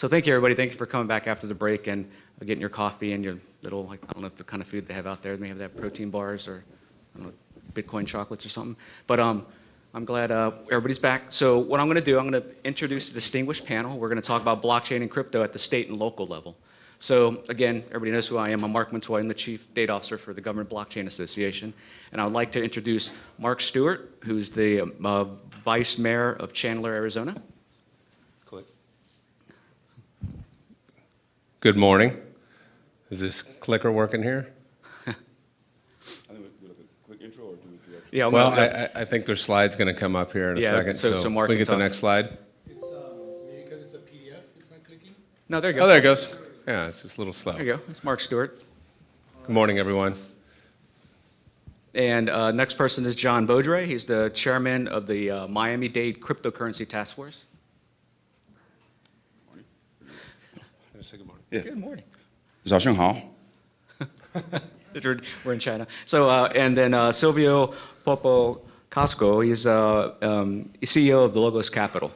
So thank you, everybody. Thank you for coming back after the break and getting your coffee and your little, I don't know if the kind of food they have out there. They may have protein bars or, I don't know, Bitcoin chocolates or something. But I'm glad everybody's back. So what I'm going to do, I'm going to introduce a distinguished panel. We're going to talk about blockchain and crypto at the state and local level. So again, everybody knows who I am. I'm Mark Montoy. I'm the Chief Data Officer for the Government Blockchain Association. And I would like to introduce Mark Stewart, who's the Vice Mayor of Chandler, Arizona. Click. Good morning. Is this clicker working here? I think we'll do a quick intro or do we actually? Yeah, Well, I think their slide's going to come up here in a second. So Mark we can get the talk. next slide. It's maybe because it's a PDF, it's not clicking. No, there you go. Oh, there it goes. Yeah, it's just a little slow. There you go. It's Mark Stewart. Good morning, everyone. And next person is John Beaudre. He's the chairman of the Miami-Dade Cryptocurrency Task Force. Say good morning. Yeah. Good morning. 早上好. We're in China. So, and then Silvio Popo Casco, he's CEO of the Logos Capital.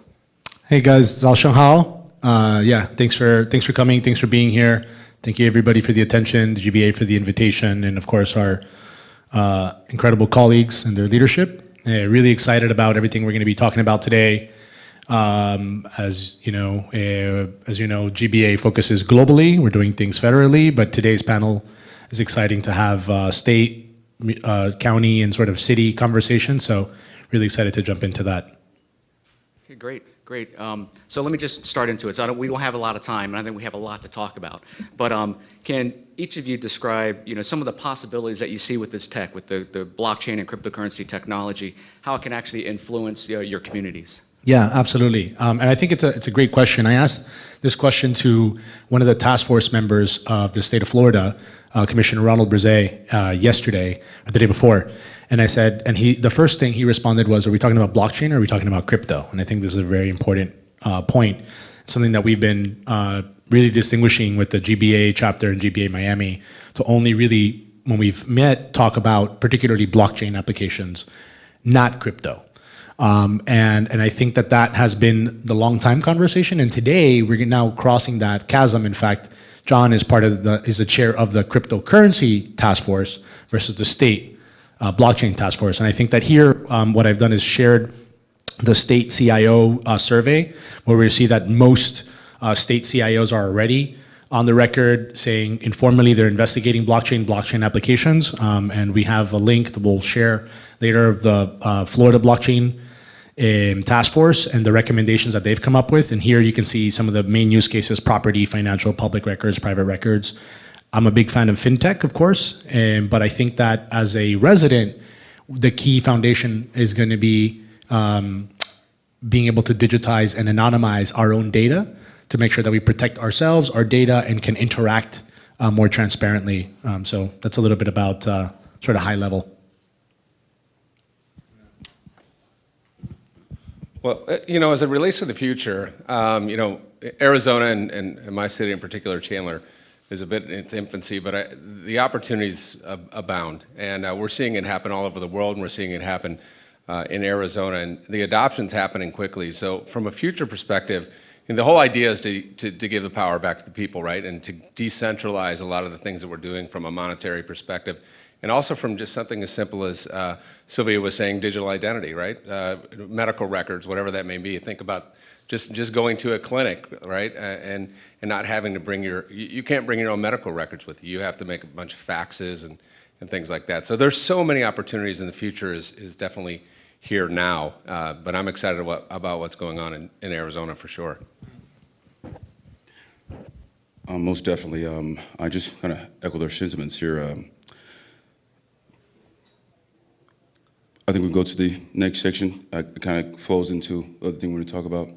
Hey guys, Zhao Shenghao. Yeah, thanks for coming. Thanks for being here. Thank you everybody for the attention, the GBA for the invitation, and of course our incredible colleagues and their leadership. Really excited about everything we're going to be talking about today. As you know, GBA focuses globally. We're doing things federally, but today's panel is exciting to have state, county, and sort of city conversation. So really excited to jump into that. Okay, great. Great. So let me just start into it. So we don't have a lot of time, and I think we have a lot to talk about. But can each of you describe, some of the possibilities that you see with this tech, with the blockchain and cryptocurrency technology, how it can actually influence your communities? Yeah, absolutely. And I think it's a great question. I asked this question to one of the task force members of the state of Florida, Commissioner Ronald Brizet, yesterday or the day before. And I said, and the first thing he responded was, are we talking about blockchain or are we talking about crypto? And I think this is a very important point, something that we've been really distinguishing with the GBA chapter and GBA Miami to only really, when we've met, talk about particularly blockchain applications, not crypto. And I think that has been the long time conversation. And today we're now crossing that chasm. In fact, John is is the chair of the cryptocurrency task force versus the state blockchain task force. And I think that here, what I've done is shared the state CIO survey, where we see that most state CIOs are already on the record saying informally they're investigating blockchain applications. And we have a link that we'll share later of the Florida blockchain task force and the recommendations that they've come up with. And here you can see some of the main use cases: property, financial, public records, private records. I'm a big fan of fintech, of course, but I think that as a resident, the key foundation is going to be being able to digitize and anonymize our own data to make sure that we protect ourselves, our data, and can interact more transparently. So that's a little bit about sort of high level. Well, as it relates to the future, Arizona and my city in particular, Chandler, is a bit in its infancy, but the opportunities abound. And we're seeing it happen all over the world, and we're seeing it happen in Arizona. And the adoption's happening quickly. So from a future perspective, the whole idea is to give the power back to the people, right? And to decentralize a lot of the things that we're doing from a monetary perspective. And also from just something as simple as Sylvia was saying, digital identity, right? Medical records, whatever that may be. Think about just going to a clinic, right? And not having to bring you can't bring your own medical records with you. You have to make a bunch of faxes and things like that. So there's so many opportunities, and the future is definitely here now. But I'm excited about what's going on in Arizona for sure. Most definitely. I just kind of echo their sentiments here. I think we go to the next section. It kind of flows into the other thing we're going to talk about.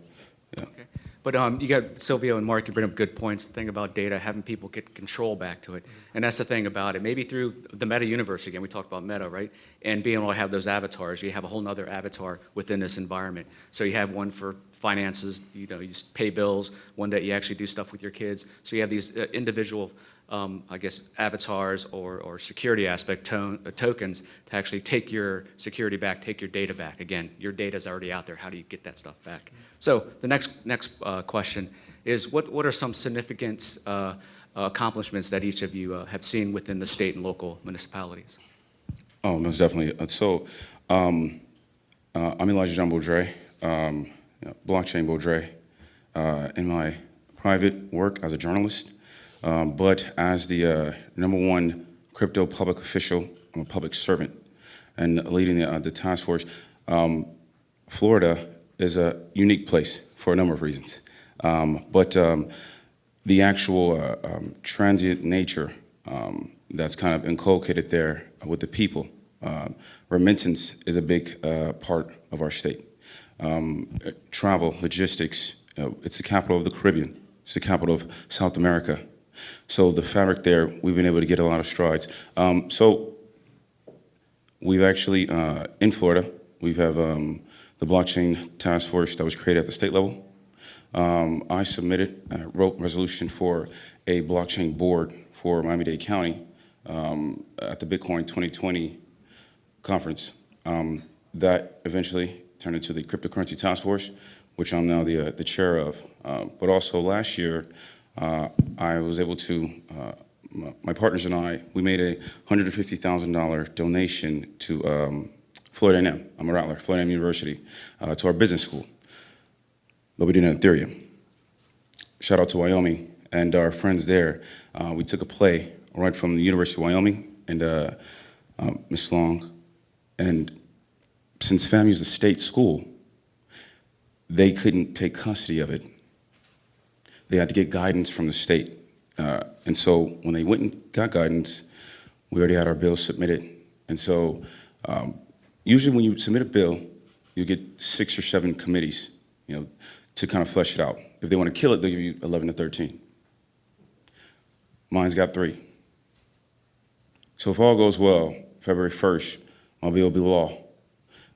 Yeah. Okay. But you got Silvio and Mark, you bring up good points. The thing about data, having people get control back to it. And that's the thing about it. Maybe through the meta universe, again, we talked about meta, right? And being able to have those avatars, you have a whole nother avatar within this environment. So you have one for finances, you pay bills, one that you actually do stuff with your kids. So you have these individual, I guess, avatars or security aspect tokens to actually take your security back, take your data back. Again, your data is already out there. How do you get that stuff back? So the next question is what are some significant accomplishments that each of you have seen within the state and local municipalities? Oh, most definitely. I'm Elijah John Baudre, blockchain Baudre, in my private work as a journalist, but as the #1 crypto public official, I'm a public servant, and leading the task force. Florida is a unique place for a number of reasons, but the actual transient nature that's kind of inculcated there with the people. Remittance is a big part of our state. Travel, logistics, it's the capital of the Caribbean. It's the capital of South America. So the fabric there, we've been able to get a lot of strides. So we've actually, in Florida, we have the blockchain task force that was created at the state level. I submitted, wrote resolution for a blockchain board for Miami-Dade County at the Bitcoin 2020 conference. That eventually turned into the cryptocurrency task force, which I'm now the chair of. But also last year, I was able to, my partners and I, we made a $150,000 donation to Florida A&M. I'm a Rattler, Florida A&M University, to our business school. But we didn't have Ethereum. Shout out to Wyoming and our friends there. We took a play right from the University of Wyoming and Ms. Long. And since FAMU is a state school, they couldn't take custody of it. They had to get guidance from the state. And so when they went and got guidance, we already had our bill submitted. And so usually when you submit a bill, you get 6 or 7 committees, to kind of flesh it out. If they want to kill it, they'll give you 11 to 13. Mine's got 3. So if all goes well, February 1st, my bill will be law.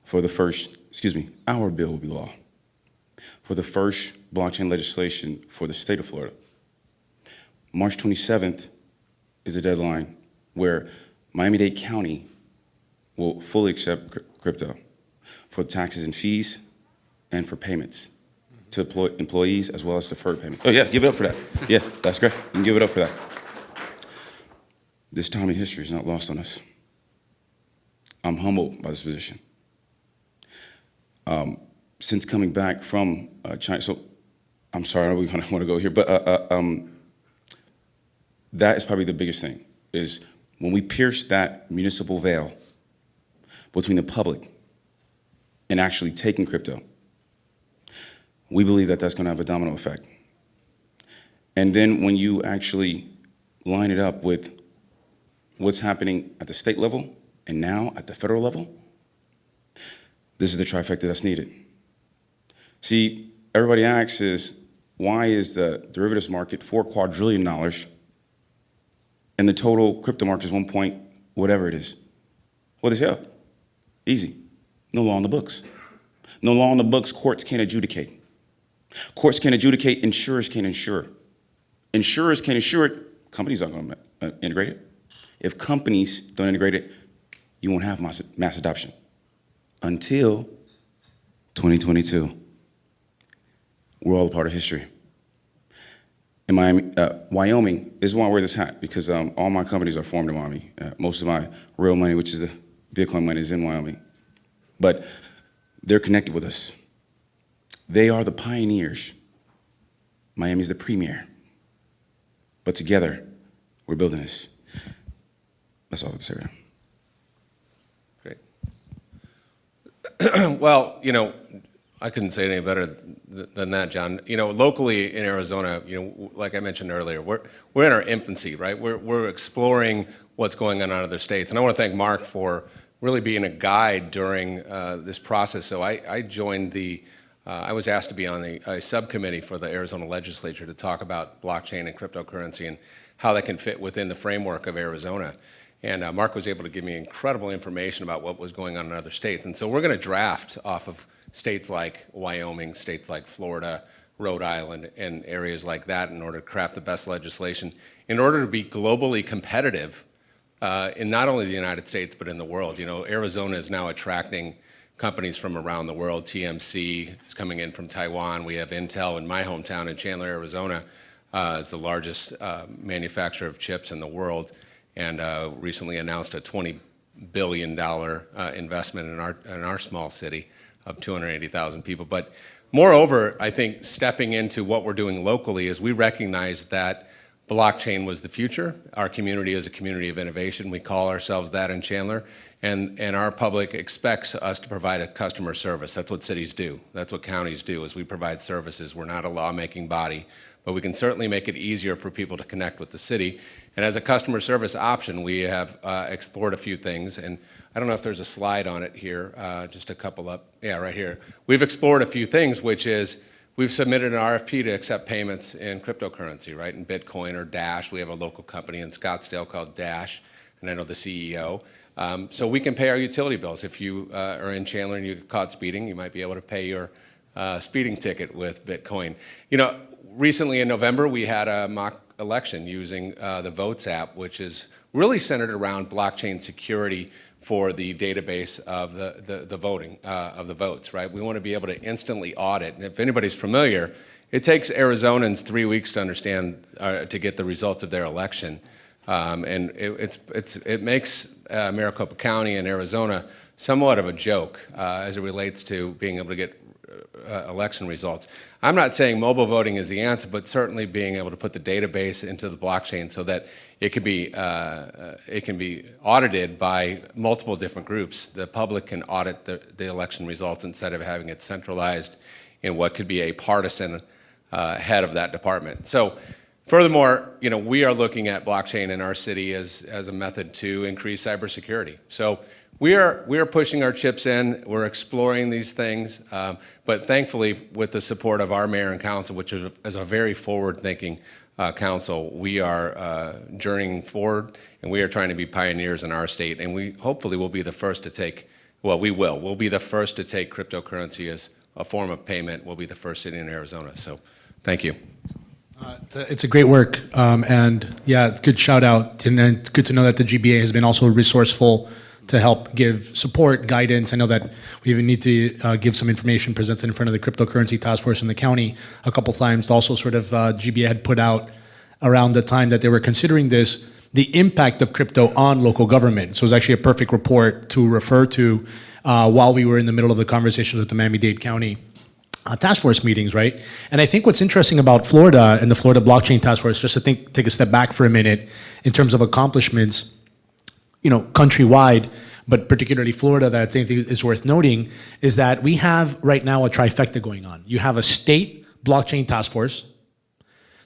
For the first, our bill will be law. For the first blockchain legislation for the state of Florida. March 27th is the deadline where Miami-Dade County will fully accept crypto for taxes and fees and for payments to employees as well as deferred payments. Oh yeah, give it up for that. Yeah, that's great. You can give it up for that. This time in history is not lost on us. I'm humbled by this position. Since coming back from China, so I'm sorry, I know we kind of want to go here, but that is probably the biggest thing, is when we pierce that municipal veil between the public and actually taking crypto, we believe that that's going to have a domino effect. And then when you actually line it up with what's happening at the state level and now at the federal level, this is the trifecta that's needed. See, everybody asks is, why is the derivatives market $4 quadrillion and the total crypto market is 1 point whatever it is? What is hell? Easy. No law on the books. No law on the books, courts can't adjudicate. Courts can't adjudicate, insurers can't insure. Insurers can't insure it, companies aren't going to integrate it. If companies don't integrate it, you won't have mass adoption until 2022. We're all a part of history. In Miami, Wyoming is why I wear this hat, because all my companies are formed in Miami. Most of my real money, which is the Bitcoin money, is in Wyoming. But they're connected with us. They are the pioneers. Miami's the premier. But together, we're building this. That's all I have to say right now. Great. Well, I couldn't say it any better than that, John. Locally in Arizona, like I mentioned earlier, we're in our infancy, right? We're exploring what's going on in other states. And I want to thank Mark for really being a guide during this process. So I joined I was asked to be on a subcommittee for the Arizona legislature to talk about blockchain and cryptocurrency and how that can fit within the framework of Arizona. And Mark was able to give me incredible information about what was going on in other states. And so we're going to draft off of states like Wyoming, states like Florida, Rhode Island, and areas like that in order to craft the best legislation, in order to be globally competitive in not only the United States, but in the world. Arizona is now attracting companies from around the world. TMC is coming in from Taiwan. We have Intel in my hometown in Chandler, Arizona, is the largest manufacturer of chips in the world, and recently announced a $20 billion investment in our small city of 280,000 people. But moreover, I think stepping into what we're doing locally is we recognize that blockchain was the future. Our community is a community of innovation. We call ourselves that in Chandler. And our public expects us to provide a customer service. That's what cities do. That's what counties do, is we provide services. We're not a lawmaking body, but we can certainly make it easier for people to connect with the city. And as a customer service option, we have explored a few things. And I don't know if there's a slide on it here, just a couple up. Yeah, right here. We've explored a few things, which is we've submitted an RFP to accept payments in cryptocurrency, right, in Bitcoin or Dash. We have a local company in Scottsdale called Dash, and I know the CEO. So we can pay our utility bills. If you are in Chandler and you get caught speeding, you might be able to pay your speeding ticket with Bitcoin. You know, recently in November, we had a mock election using the Votes app, which is really centered around blockchain security for the database of the voting, of the votes, right? We want to be able to instantly audit. And if anybody's familiar, it takes Arizonans 3 weeks to understand, to get the results of their election. And it makes Maricopa County and Arizona somewhat of a joke as it relates to being able to get election results. I'm not saying mobile voting is the answer, but certainly being able to put the database into the blockchain so that it can be audited by multiple different groups. The public can audit the election results instead of having it centralized in what could be a partisan head of that department. So, furthermore, you know, we are looking at blockchain in our city as a method to increase cybersecurity. So we are pushing our chips in. We're exploring these things, but thankfully, with the support of our mayor and council, which is a very forward-thinking council, we are journeying forward, and we are trying to be pioneers in our state. And we hopefully will be the first to take. Well, we will. We'll be the first to take cryptocurrency as a form of payment. We'll be the first city in Arizona. So, thank you. It's a great work, and yeah, it's good shout out, and good to know that the GBA has been also resourceful to help give support, guidance. I know that we even need to give some information presented in front of the cryptocurrency task force in the county a couple times. Also, sort of GBA had put out around the time that they were considering this, the impact of crypto on local government. So it was actually a perfect report to refer to while we were in the middle of the conversations with the Miami-Dade County task force meetings, right? And I think what's interesting about Florida and the Florida Blockchain Task Force, just to take a step back for a minute, in terms of accomplishments, you know, countrywide, but particularly Florida, that I think is worth noting, is that we have right now a trifecta going on. You have a state blockchain task force.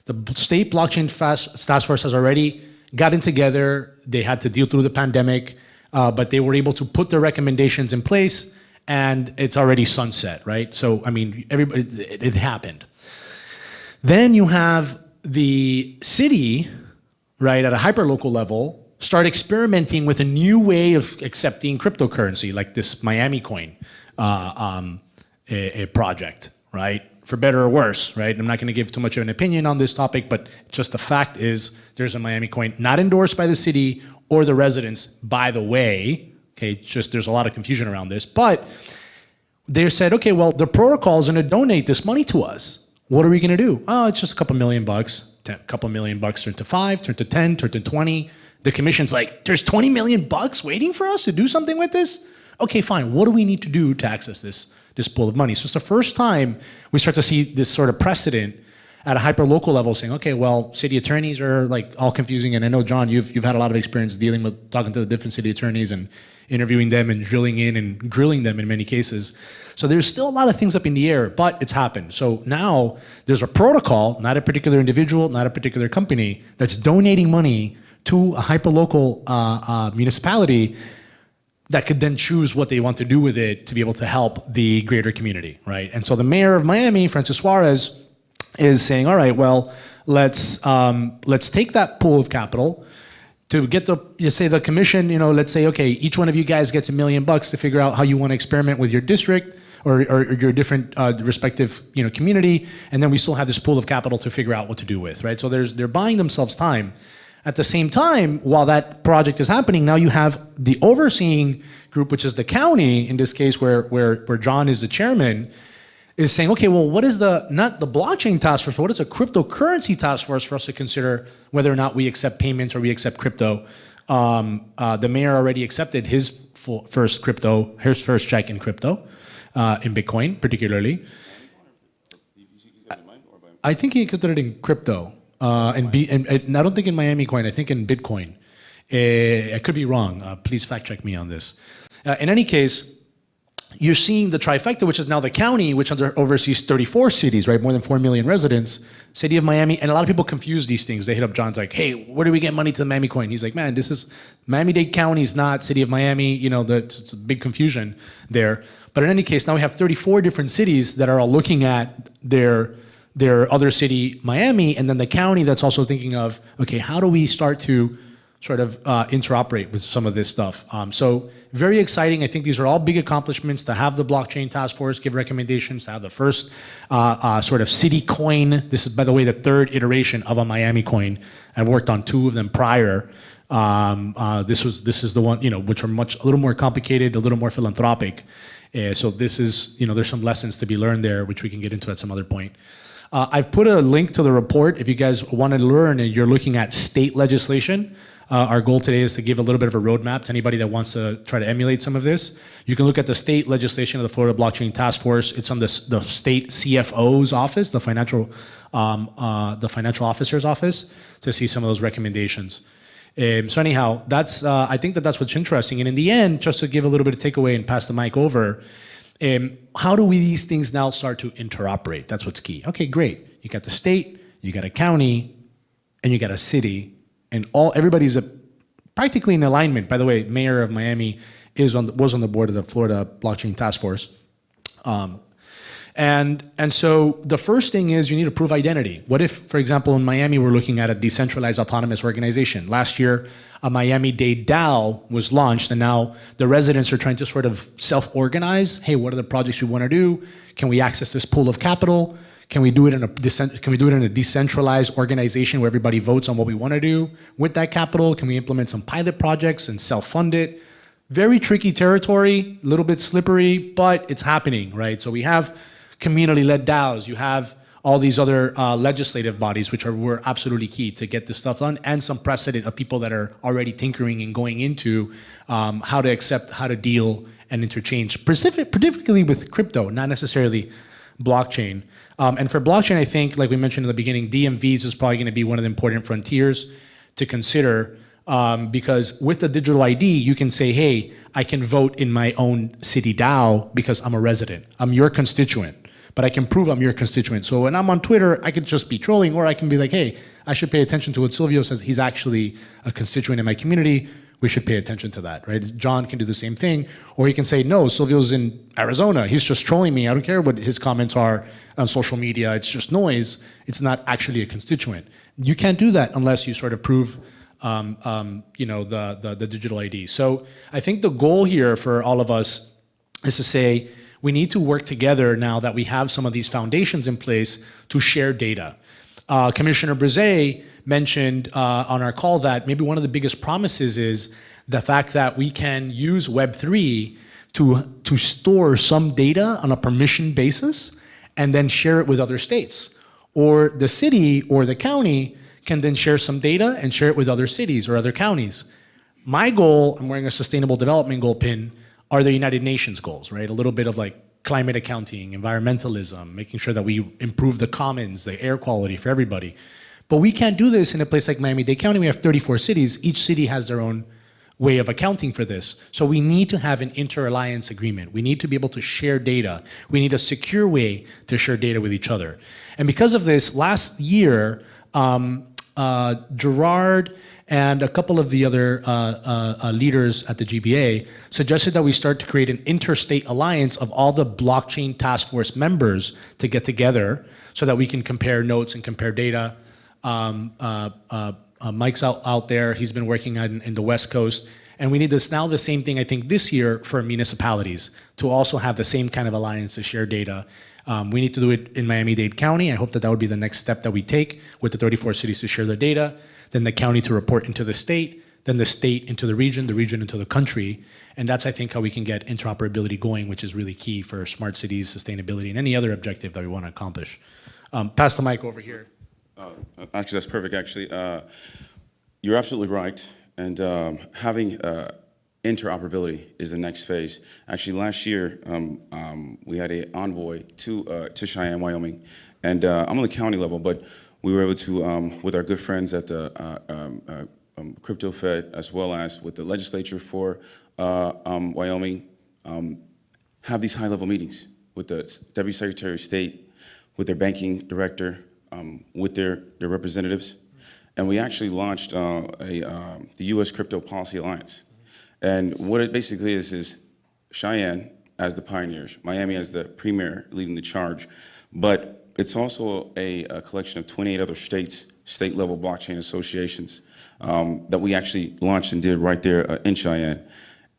The state blockchain task force has already gotten together. They had to deal through the pandemic, but they were able to put their recommendations in place, and it's already sunset, right? So, I mean, it happened. Then you have the city, right, at a hyperlocal level, start experimenting with a new way of accepting cryptocurrency, like this Miami coin a project, right? For better or worse, right? I'm not going to give too much of an opinion on this topic, but just the fact is there's a Miami coin not endorsed by the city or the residents, by the way. Okay, just there's a lot of confusion around this, but they said, okay, well, the protocol is going to donate this money to us. What are we going to do? Oh, it's just a couple $1 million. A couple $1 million turn to 5, turn to 10, turn to 20. The commission's like, there's $20 million waiting for us to do something with this? Okay, fine. What do we need to do to access this pool of money? So it's the first time we start to see this sort of precedent at a hyper-local level saying, okay, well, city attorneys are like all confusing. And I know, John, you've had a lot of experience dealing with talking to the different city attorneys and interviewing them and drilling in and grilling them in many cases. So there's still a lot of things up in the air, but it's happened. So now there's a protocol, not a particular individual, not a particular company, that's donating money to a hyper-local municipality that could then choose what they want to do with it to be able to help the greater community, right? And so the mayor of Miami, Francis Suarez, is saying, all right, well, let's take that pool of capital to get the commission, you know, let's say, okay, each one of you guys gets $1 million to figure out how you want to experiment with your district or your different respective, you know, community, and then we still have this pool of capital to figure out what to do with, right? So they're buying themselves time. At the same time, while that project is happening, now you have the overseeing group, which is the county, in this case where John is the chairman, is saying, okay, well, what is not the blockchain task force, but what is a cryptocurrency task force for us to consider whether or not we accept payments or we accept crypto? The mayor already accepted his first check in crypto, in Bitcoin particularly. I think he accepted it in crypto, and I don't think in Miami coin. I think in Bitcoin. I could be wrong. Please fact check me on this. In any case, you're seeing the trifecta, which is now the county, which oversees 34 cities, right? More than 4 million residents. City of Miami, and a lot of people confuse these things. They hit up John's like, hey, where do we get money to the Miami coin? He's like, man, this is Miami-Dade County is not City of Miami. You know, it's a big confusion there. But in any case, now we have 34 different cities that are all looking at their other city, Miami, and then the county that's also thinking of, okay, how do we start to sort of interoperate with some of this stuff. So very exciting. I think these are all big accomplishments to have the blockchain task force give recommendations, to have the first sort of city coin. This is, by the way, the third iteration of a Miami coin. I've worked on 2 of them prior. This is the one, which are a little more complicated, a little more philanthropic. So this is, there's some lessons to be learned there, which we can get into at some other point. I've put a link to the report if you guys want to learn and you're looking at state legislation. Our goal today is to give a little bit of a roadmap to anybody that wants to try to emulate some of this. You can look at the state legislation of the Florida Blockchain Task Force. It's on the state CFO's office, the financial officer's office, to see some of those recommendations. So anyhow, I think that's what's interesting. And in the end, just to give a little bit of takeaway and pass the mic over, how do these things now start to interoperate? That's what's key. Okay, great. You got the state, you got a county, and you got a city. And everybody's practically in alignment. By the way, Mayor of Miami was on the board of the Florida Blockchain Task Force. And so the first thing is you need to prove identity. What if, for example, in Miami, we're looking at a decentralized autonomous organization? Last year, a Miami-Dade DAO was launched, and now the residents are trying to sort of self-organize. Hey, what are the projects we want to do? Can we access this pool of capital? Can we do it in a decentralized organization where everybody votes on what we want to do with that capital? Can we implement some pilot projects and self-fund it? Very tricky territory, a little bit slippery, but it's happening, right? So we have community-led DAOs. You have all these other legislative bodies, which were absolutely key to get this stuff done, and some precedent of people that are already tinkering and going into how to accept, how to deal and interchange, particularly with crypto, not necessarily blockchain. And for blockchain, I think, like we mentioned in the beginning, DMVs is probably going to be one of the important frontiers to consider, because with the digital ID, you can say, hey, I can vote in my own city DAO because I'm a resident. I'm your constituent, but I can prove I'm your constituent. So when I'm on Twitter, I could just be trolling, or I can be like, hey, I should pay attention to what Silvio says. He's actually a constituent in my community. We should pay attention to that, right? John can do the same thing. Or he can say, no, Silvio's in Arizona. He's just trolling me. I don't care what his comments are on social media. It's just noise. It's not actually a constituent. You can't do that unless you sort of prove the digital ID. So I think the goal here for all of us is to say, we need to work together now that we have some of these foundations in place to share data. Commissioner Brise mentioned on our call that maybe one of the biggest promises is the fact that we can use Web3 to store some data on a permission basis and then share it with other states. Or the city or the county can then share some data and share it with other cities or other counties. My goal, I'm wearing a sustainable development goal pin, are the United Nations goals, right? A little bit of like climate accounting, environmentalism, making sure that we improve the commons, the air quality for everybody. But we can't do this in a place like Miami-Dade County. We have 34 cities. Each city has their own way of accounting for this. So we need to have an inter-alliance agreement. We need to be able to share data. We need a secure way to share data with each other. And because of this, last year, Gerard and a couple of the other leaders at the GBA suggested that we start to create an interstate alliance of all the blockchain task force members to get together so that we can compare notes and compare data. Mike's out there, he's been working in the West Coast, and we need this now the same thing I think this year for municipalities to also have the same kind of alliance to share data. We need to do it in Miami-Dade County. I hope that would be the next step that we take with the 34 cities to share their data. then the county to report into the state, then the state into the region into the country. And that's, I think, how we can get interoperability going, which is really key for smart cities, sustainability, and any other objective that we want to accomplish. Pass the mic over here. Actually, that's perfect, actually. You're absolutely right. And having interoperability is the next phase. Actually, last year, we had an envoy to Cheyenne, Wyoming. And I'm on the county level, but we were able to, with our good friends at the Crypto Fed, as well as with the legislature for Wyoming, have these high-level meetings with the Deputy Secretary of State, with their banking director, with their representatives. And we actually launched the U.S. Crypto Policy Alliance. And what it basically is Cheyenne as the pioneers, Miami as the premier leading the charge, but it's also a collection of 28 other states, state-level blockchain associations that we actually launched and did right there in Cheyenne.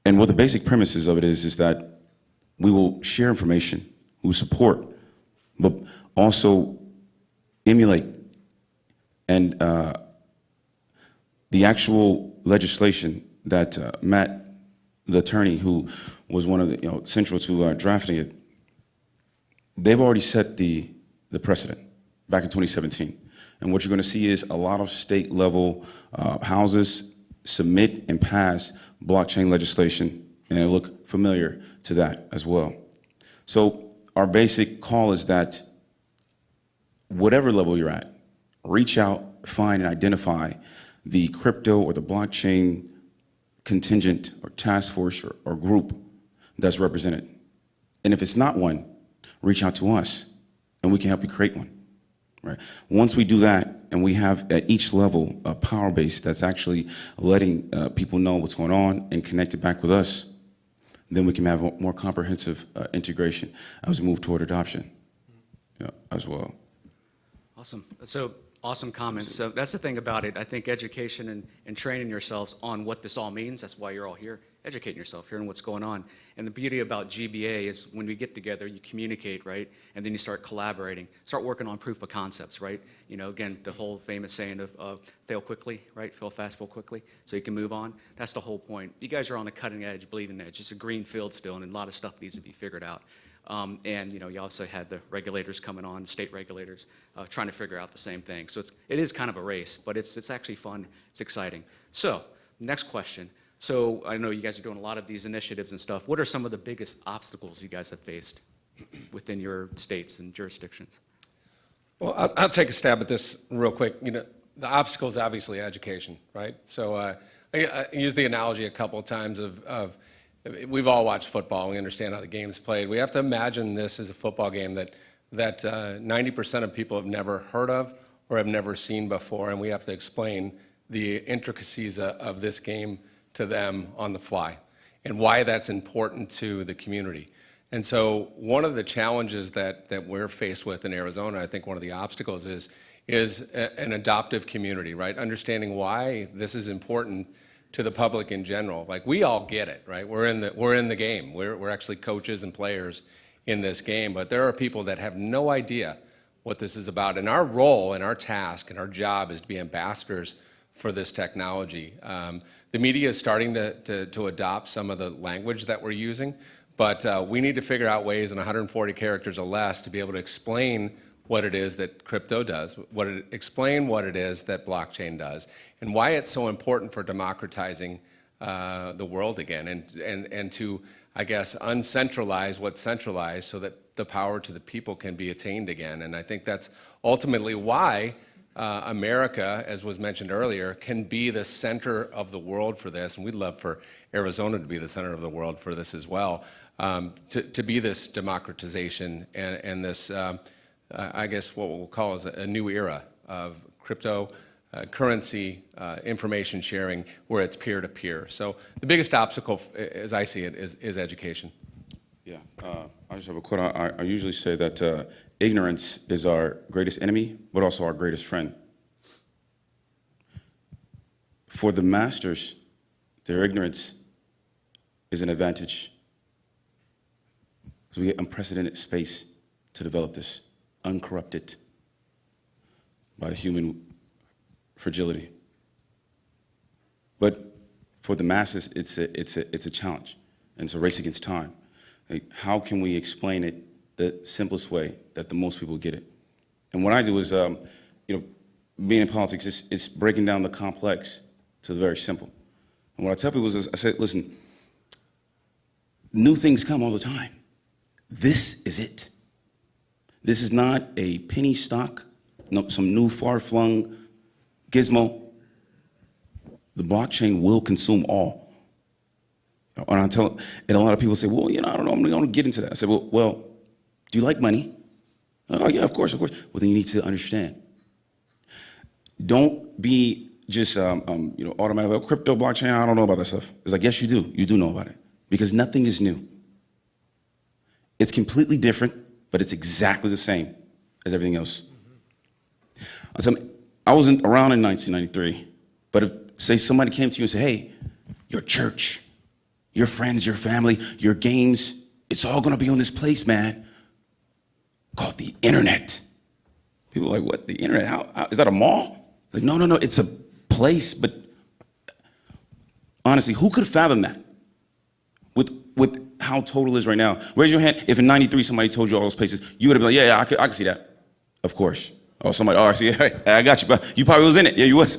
And what the basic premises of it is that we will share information, we will support, but also emulate. And the actual legislation that Matt, the attorney who was one of the, central to drafting it, they've already set the precedent back in 2017. And what you're going to see is a lot of state-level houses submit and pass blockchain legislation, and it'll look familiar to that as well. So our basic call is that whatever level you're at, reach out, find, and identify the crypto or the blockchain contingent or task force or group that's represented. And if it's not one, reach out to us, and we can help you create one. Right. Once we do that, and we have at each level a power base that's actually letting people know what's going on and connect it back with us, then we can have a more comprehensive integration as we move toward adoption as well. Awesome. So awesome comments. So that's the thing about it. I think education and training yourselves on what this all means. That's why you're all here. Educating yourself, hearing what's going on. And the beauty about GBA is when we get together, you communicate, right? And then you start collaborating, start working on proof of concepts, right? Again, the whole famous saying of fail quickly, right? Fail fast, fail quickly, so you can move on. That's the whole point. You guys are on the cutting edge, bleeding edge. It's a green field still, and a lot of stuff needs to be figured out. And you also had the regulators coming on, state regulators, trying to figure out the same thing. So it is kind of a race, but it's actually fun. It's exciting. So next question. So I know you guys are doing a lot of these initiatives and stuff. What are some of the biggest obstacles you guys have faced within your states and jurisdictions? Well, I'll take a stab at this real quick. The obstacle is obviously education, right? So I used the analogy a couple of times of we've all watched football. We understand how the game's played. We have to imagine this as a football game that 90% of people have never heard of or have never seen before, and we have to explain the intricacies of this game to them on the fly and why that's important to the community. And so one of the challenges that we're faced with in Arizona, I think one of the obstacles is an adoptive community, right? Understanding why this is important to the public in general. Like, we all get it, right? We're in the game. We're actually coaches and players in this game, but there are people that have no idea what this is about. And our role and our task and our job is to be ambassadors for this technology. The media is starting to adopt some of the language that we're using, but we need to figure out ways in 140 characters or less to be able to explain what it is that crypto does, explain what it is that blockchain does, and why it's so important for democratizing the world again, and to, I guess, uncentralize what's centralized so that the power to the people can be attained again. And I think that's ultimately why America, as was mentioned earlier, can be the center of the world for this, and we'd love for Arizona to be the center of the world for this as well, to be this democratization and this, I guess what we'll call is a new era of crypto currency information sharing where it's peer-to-peer. So the biggest obstacle, as I see it, is education. Yeah, I just have a quote. I usually say that ignorance is our greatest enemy, but also our greatest friend. For the masters, their ignorance is an advantage. So we get unprecedented space to develop this, uncorrupted by human fragility. But for the masses, it's a challenge, and it's a race against time. Like, how can we explain it the simplest way that the most people get it? And what I do is, being in politics is breaking down the complex to the very simple. And what I tell people is, I said, listen, new things come all the time. This is it. This is not a penny stock, no, some new far-flung gizmo. The blockchain will consume all. And and a lot of people say, well, I don't know, I'm going to get into that. I said, well, do you like money? Oh, yeah, of course. Well, then you need to understand. Don't be just, automatically, crypto, blockchain, I don't know about that stuff. It's like, yes, you do. You do know about it. Because nothing is new. It's completely different, but it's exactly the same as everything else. I wasn't around in 1993, but if, say, somebody came to you and said, hey, your church, your friends, your family, your games, it's all going to be on this place, man, called the internet. People are like, what, the internet? How is that a mall? Like, no, it's a place. But honestly, who could fathom that with how total is right now? Raise your hand if in 93 somebody told you all those places. You would have been like, yeah, I could see that. Of course. Oh, somebody, I see, hey, I got you, but you probably was in it. Yeah, you was,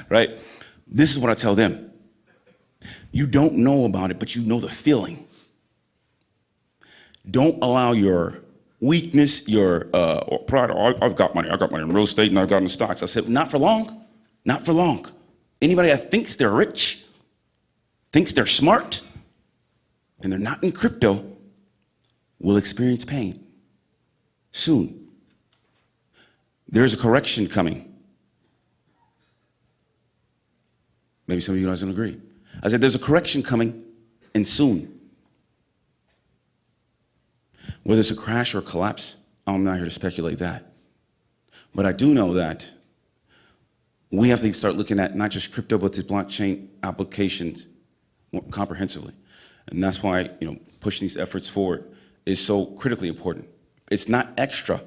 right? This is what I tell them. You don't know about it, but you know the feeling. Don't allow your weakness, your pride. Oh, I've got money in real estate and I've got in stocks. I said, not for long, not for long. Anybody that thinks they're rich, thinks they're smart, and they're not in crypto will experience pain soon. There's a correction coming. Maybe some of you guys don't agree. I said, there's a correction coming, and soon. Whether it's a crash or a collapse, I'm not here to speculate that. But I do know that we have to start looking at not just crypto, but the blockchain applications more comprehensively. And that's why, pushing these efforts forward is so critically important. It's not extra.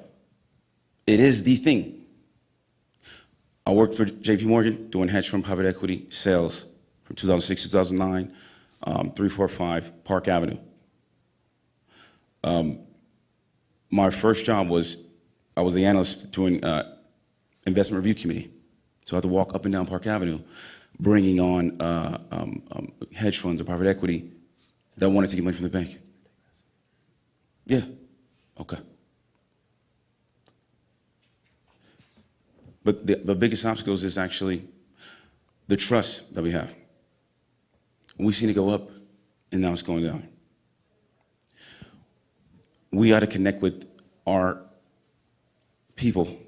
It is the thing. I worked for JP Morgan doing hedge fund private equity sales from 2006 to 2009, 345 Park Avenue. My first job was, I was the analyst doing investment review committee. So I had to walk up and down Park Avenue, bringing on hedge funds or private equity that wanted to get money from the bank. Yeah, okay. But the biggest obstacles is actually the trust that we have. We've seen it go up, and now it's going down. We got to connect with our people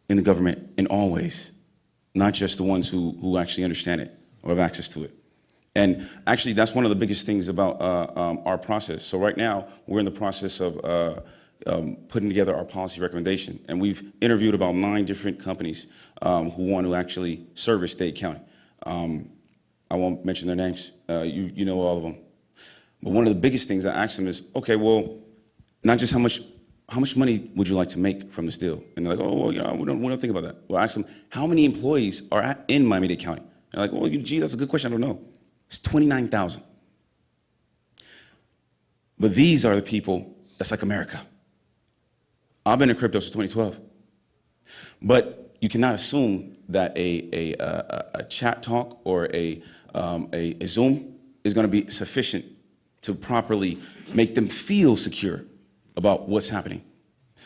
in the government in all ways, not just the ones who actually understand it or have access to it. And actually, that's one of the biggest things about our process. So right now, we're in the process of putting together our policy recommendation. And we've interviewed about 9 different companies who want to actually service Dade County. I won't mention their names. You know all of them. But one of the biggest things I asked them is, okay, well, not just how much money would you like to make from this deal? And they're like, oh, well, we don't think about that. Well, I asked them, how many employees are in Miami-Dade County? And they're like, well, gee, that's a good question. I don't know. It's 29,000. But these are the people that's like America. I've been in crypto since 2012. But you cannot assume that a chat talk or a Zoom is going to be sufficient to properly make them feel secure about what's happening.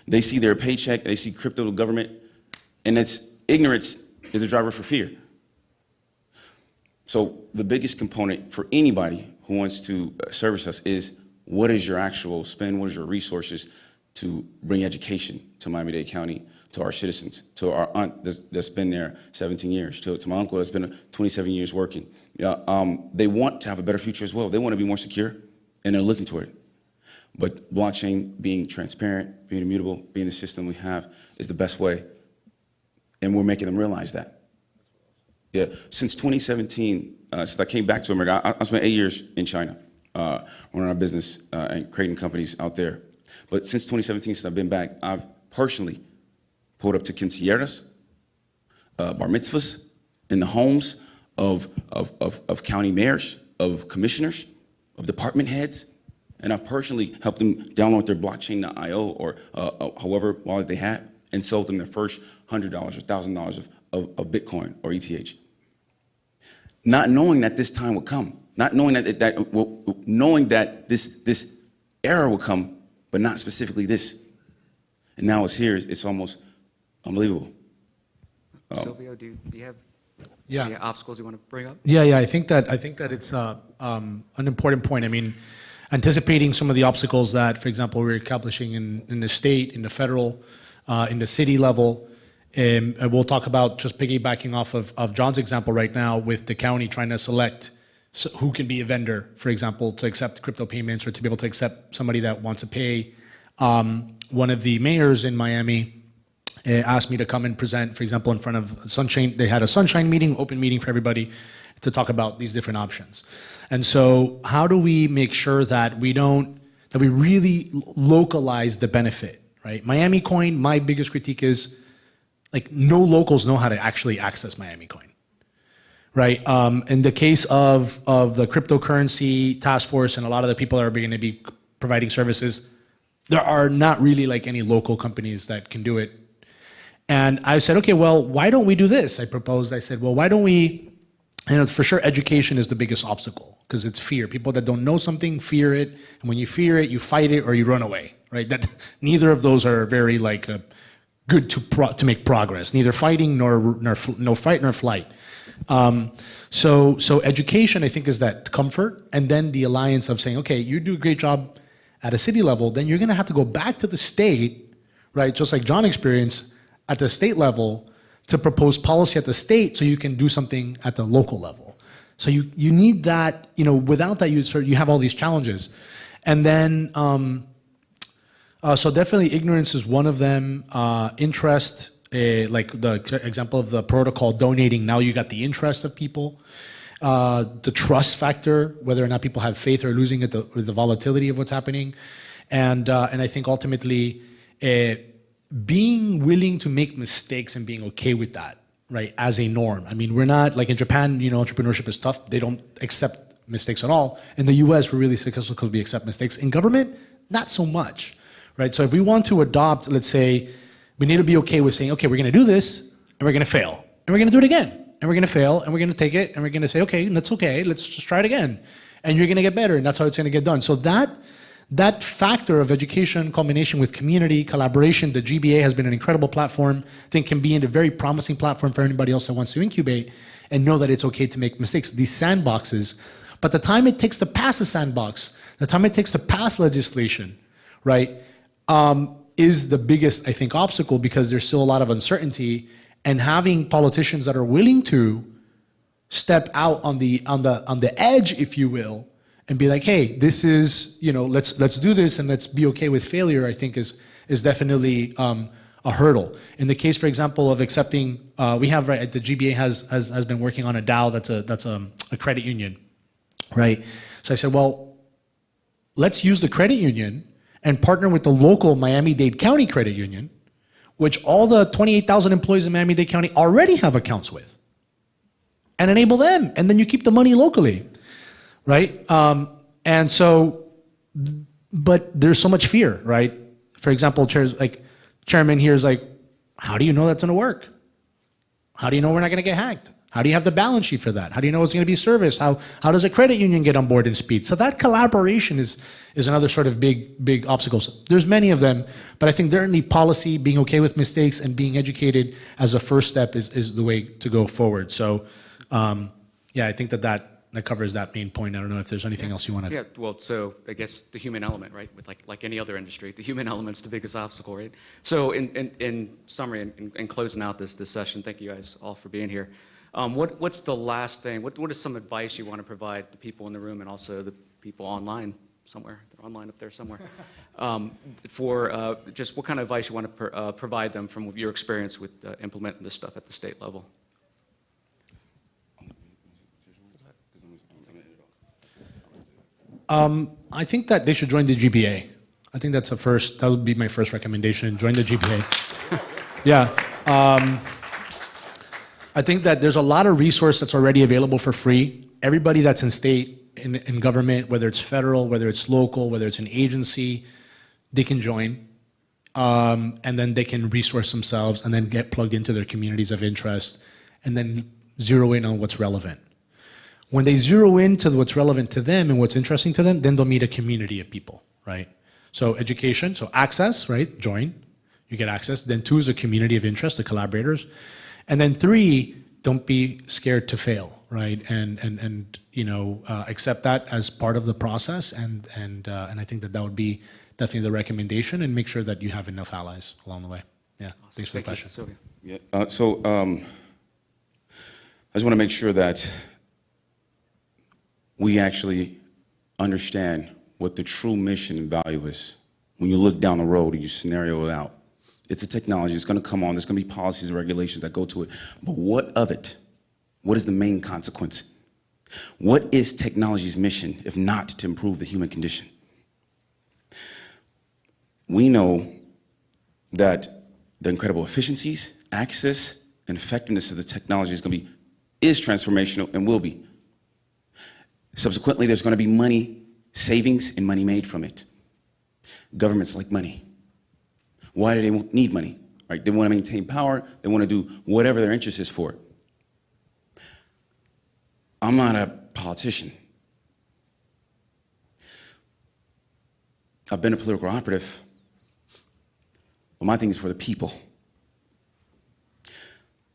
They see their paycheck, they see crypto government, and it's ignorance is the driver for fear. So the biggest component for anybody who wants to service us is, what is your actual spend, what is your resources to bring education to Miami-Dade County, to our citizens, to our aunt that's been there 17 years, to my uncle that's been 27 years working. They want to have a better future as well. They want to be more secure, and they're looking toward it. But blockchain being transparent, being immutable, being the system we have is the best way, and we're making them realize that. Yeah, since 2017, since I came back to America, I spent 8 years in China, running our business and creating companies out there. But since 2017, since I've been back, I've personally pulled up to quinceañeras, bar mitzvahs, in the homes of county mayors, of commissioners, of department heads, and I've personally helped them download their blockchain.io or however wallet they had and sold them their first $100 or $1,000 of Bitcoin or ETH. Not knowing that this time would come, not knowing knowing that this era would come, but not specifically this. And now it's here, it's almost unbelievable. Silvio, do you have Yeah. any obstacles you want to bring up? Yeah. I think that it's an important point. I mean, anticipating some of the obstacles that, for example, we're accomplishing in the state, in the federal, in the city level. And we'll talk about just piggybacking off of John's example right now with the county trying to select who can be a vendor, for example, to accept crypto payments or to be able to accept somebody that wants to pay. One of the mayors in Miami asked me to come and present, for example, in front of Sunshine. They had a Sunshine meeting, open meeting for everybody to talk about these different options. And so how do we make sure that we really localize the benefit, right? Miami Coin, my biggest critique is like no locals know how to actually access Miami Coin, right? In the case of the cryptocurrency task force and a lot of the people that are going to be providing services, there are not really like any local companies that can do it. And I said, okay, well, why don't we do this? I said, well, why don't we, for sure education is the biggest obstacle because it's fear. People that don't know something fear it. And when you fear it, you fight it or you run away, right? That neither of those are very like good to make progress. Neither fighting no fight nor flight. So education, I think, is that comfort. And then the alliance of saying, okay, you do a great job at a city level, then you're going to have to go back to the state, right? Just like John experienced at the state level to propose policy at the state so you can do something at the local level. So you need that, without that you have all these challenges. And then, so definitely ignorance is one of them. Interest, like the example of the protocol donating, now you got the interest of people. The trust factor, whether or not people have faith or losing it, the volatility of what's happening. And I think ultimately, being willing to make mistakes and being okay with that, right, as a norm. I mean, we're not, like in Japan, entrepreneurship is tough. They don't accept mistakes at all. In the US, we're really successful because we accept mistakes. In government, not so much, right? So if we want to adopt, let's say, we need to be okay with saying, okay, we're going to do this, and we're going to fail. And we're going to do it again. And we're going to fail, and we're going to take it, and we're going to say, okay, that's okay, let's just try it again. And you're going to get better, and that's how it's going to get done. So that factor of education, combination with community, collaboration, the GBA has been an incredible platform, I think can be a very promising platform for anybody else that wants to incubate and know that it's okay to make mistakes, these sandboxes. But the time it takes to pass a sandbox, the time it takes to pass legislation, right, is the biggest, I think, obstacle because there's still a lot of uncertainty, and having politicians that are willing to step out on the edge, if you will, and be like, hey, this is, let's do this and let's be okay with failure, I think is definitely a hurdle. In the case, for example, of accepting, we have, right, the GBA has been working on a DAO that's a credit union, right? So I said, well, let's use the credit union and partner with the local Miami-Dade County Credit Union, which all the 28,000 employees in Miami-Dade County already have accounts with, and enable them, and then you keep the money locally. Right? And so, but there's so much fear, right? For example, chairman here is like, how do you know that's going to work? How do you know we're not going to get hacked? How do you have the balance sheet for that? How do you know it's going to be serviced? How does a credit union get on board in speed? So that collaboration is another sort of big obstacles. There's many of them, but I think certainly policy, being okay with mistakes and being educated as a first step is the way to go forward. So, I think that covers that main point. I don't know if there's anything else you want to. Yeah, well, so I guess the human element, right? With like any other industry, the human element's the biggest obstacle, right? So in summary, in closing out this session, thank you guys all for being here. What's the last thing? What is some advice you want to provide the people in the room and also the people online somewhere? They're online up there somewhere. For just what kind of advice you want to provide them from your experience with implementing this stuff at the state level? I think that they should join the GBA. I think that would be my first recommendation, join the GBA. Yeah. I think that there's a lot of resource that's already available for free. Everybody that's in state, in government, whether it's federal, whether it's local, whether it's an agency, they can join. And then they can resource themselves and then get plugged into their communities of interest and then zero in on what's relevant. When they zero into what's relevant to them and what's interesting to them, then they'll meet a community of people, right? So education, so access, right? Join, you get access. Then 2 is a community of interest, the collaborators. And then 3, don't be scared to fail, right? And accept that as part of the process. And I think that would be definitely the recommendation, and make sure that you have enough allies along the way. Yeah, Awesome. thanks for the Thank you, question. Sylvia. Yeah. I just want to make sure that we actually understand what the true mission and value is. When you look down the road and you scenario it out, it's a technology, it's going to come on, there's going to be policies and regulations that go to it. But what of it? What is the main consequence? What is technology's mission if not to improve the human condition? We know that the incredible efficiencies, access, and effectiveness of the technology is transformational and will be. Subsequently, there's going to be money savings and money made from it. Governments like money. Why do they need money? Right? They want to maintain power. They want to do whatever their interest is for it. I'm not a politician. I've been a political operative. But my thing is for the people.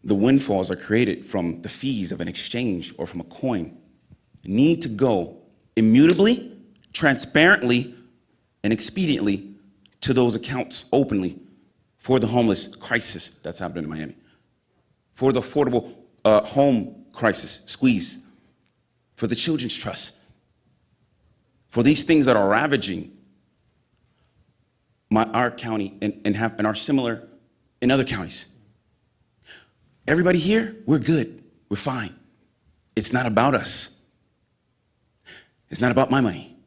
The windfalls are created from the fees of an exchange or from a coin. Need to go immutably, transparently, and expediently to those accounts openly for the homeless crisis that's happening in Miami, for the affordable home crisis squeeze, for the Children's Trust, for these things that are ravaging our county and are similar in other counties. Everybody here, we're good, we're fine. It's not about us. It's not about my money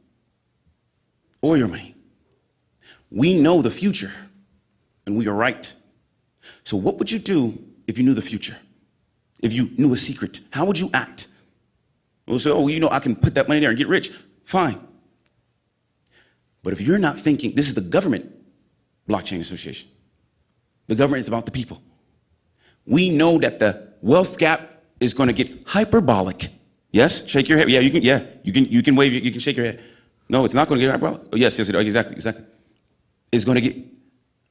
or your money. We know the future, and we are right. So what would you do if you knew the future? If you knew a secret, how would you act? We'll say, oh, I can put that money there and get rich. Fine. But if you're not thinking, this is the government blockchain association. The government is about the people. We know that the wealth gap is going to get hyperbolic. Yes? Shake your head. Yeah, you can wave, you can shake your head. No, it's not going to get hyperbolic. Oh, yes, exactly. It's going to get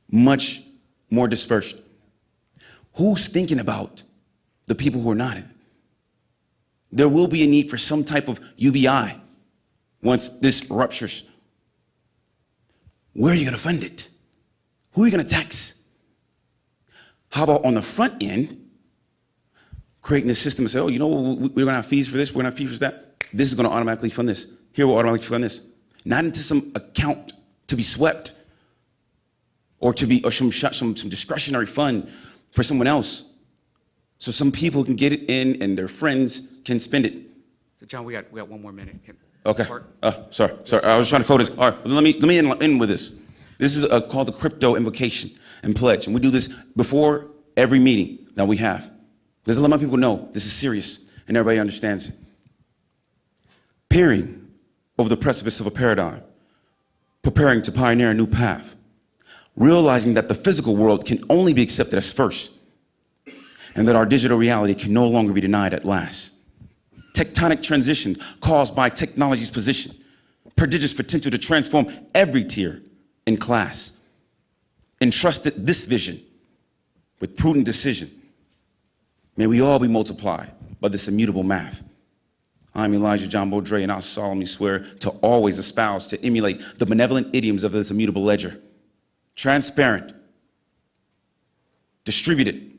much more dispersed. Who's thinking about the people who are not in it? There will be a need for some type of UBI once this ruptures. Where are you going to fund it? Who are you going to tax? How about on the front end, creating a system and say, oh, we're going to have fees for this, we're going to have fees for that. This is going to automatically fund this. Here we'll automatically fund this. Not into some account to be swept or some discretionary fund for someone else. So some people can get it in and their friends can spend it. So John, we got 1 more minute. Okay. Sorry. I was trying to code this. All right. Let me end with this. This is called the crypto invocation and pledge, and we do this before every meeting that we have, because a lot of people know this is serious and everybody understands it. Peering over the precipice of a paradigm, preparing to pioneer a new path, realizing that the physical world can only be accepted as first, and that our digital reality can no longer be denied at last. Tectonic transition caused by technology's position, prodigious potential to transform every tier and class. Entrusted this vision with prudent decision. May we all be multiplied by this immutable math. I'm Elijah John Beaudre, and I solemnly swear to always espouse, to emulate the benevolent idioms of this immutable ledger. Transparent, distributed,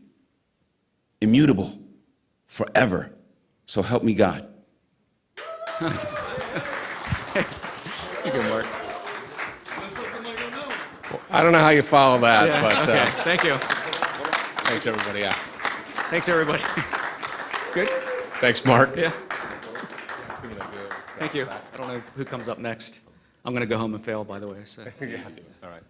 immutable, forever. So help me God. Thank you, Mark. I don't know how you follow that, Yeah, but okay. Thank you. thanks, everybody. Yeah. Thanks, everybody. Good? Thanks, Mark. Yeah. Thank you. I don't know who comes up next. I'm going to go home and fail, by the way. So. Yeah. All right.